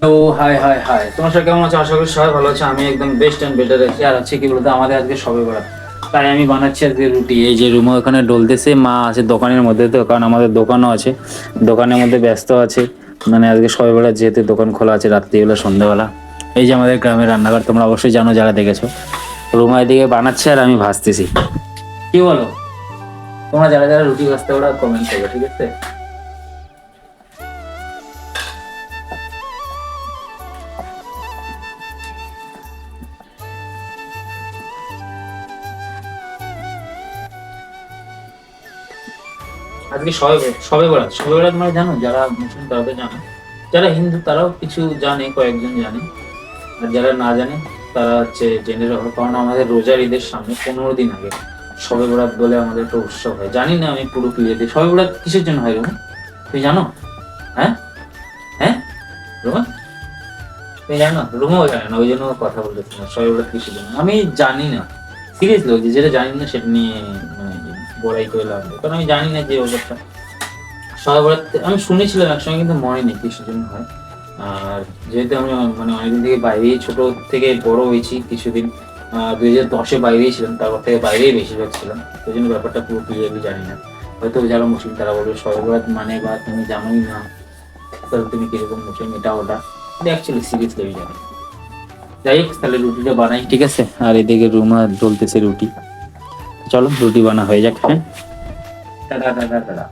তো high high high, তোমার সাথে কেমন আছো? আশা করি সবাই ভালো আছে। আমি একদম বেস্ট অ্যান্ড বেটার আছি। আর আছে কি বলতো, আমাদের আজকে সবে বরাত, তাই আমি বানাচ্ছি আজকে রুটি। এই যে রুমও ওখানে ডলতেছে, মা আছে দোকানের মধ্যে, তো কারণ আমাদের দোকানও আছে, দোকানের মধ্যে ব্যস্ত আছে। মানে আজকে সবে বরাত যেহেতু দোকান খোলা আছে রাত্রিবেলা সন্ধ্যাবেলা। এই যে আমাদের গ্রামের রান্নাঘর, তোমরা অবশ্যই জানো যারা দেখেছো। রুমা এদিকে বানাচ্ছে আর আমি ভাজতেছি। কি বলো তোমরা যারা যারা রুটি ভাজতে ওরা কমেন্ট করবে, ঠিক আছে? আজকে সবে সবে বরাত। সবে বরাত মানে জানো, যারা মুসলিম তারা তো জানে, যারা হিন্দু তারাও কিছু জানে, কয়েকজন জানে। আর যারা না জানে তারা হচ্ছে জেনে রাখো, কারণ আমাদের রোজার ঈদের সামনে 15 দিন আগে সবে বরাত বলে আমাদের একটা উৎসব হয়। জানি না আমি পুরো ক্লিয়ারলি সবে বরাত কিসের জন্য হয় রোমা, তুই জানো? হ্যাঁ হ্যাঁ রোমা, তুমি জানো? রুমাও জানে না, ওই জন্য ও কথা বলতেছি না সবে বরাত কিসের জন্য। আমি জানি না, সিরিয়াসলি বলছি, যেটা জানি না সেটা নিয়ে মানে বড়াই করে লাভ নেই, কারণ আমি জানি না যে ব্যাপারটা। সবে বরাত আমি শুনেছিলাম একসঙ্গে, কিন্তু মনে নেই কিসের জন্য হয়। আর যেহেতু আমি মানে অনেকদিন থেকে বাইরেই, ছোট থেকে বড় হয়েছি কিছুদিন, 2010-এ বাইরেই ছিলাম, তারপর থেকে বাইরেই বেশিরভাগ ছিলাম, ওই জন্য ব্যাপারটা পুরো ক্লিয়ারলি জানি না। হয়তো যারা মুসলিম তারা বলবে সবে বরাত মানে, বা তুমি জানোই না, তাহলে তুমি কিরকম মুসলিম এটা ওটা, অ্যাকচুয়ালি সিরিয়াসলি আমি জানি না। যাই হোক, তাহলে রুটিটা বানাই, ঠিক আছে? আর এদিকে রুমা ডলতেছে রুটি। চলো রুটি বানা হয়ে যাক, হ্যাঁ। Tata tata tata.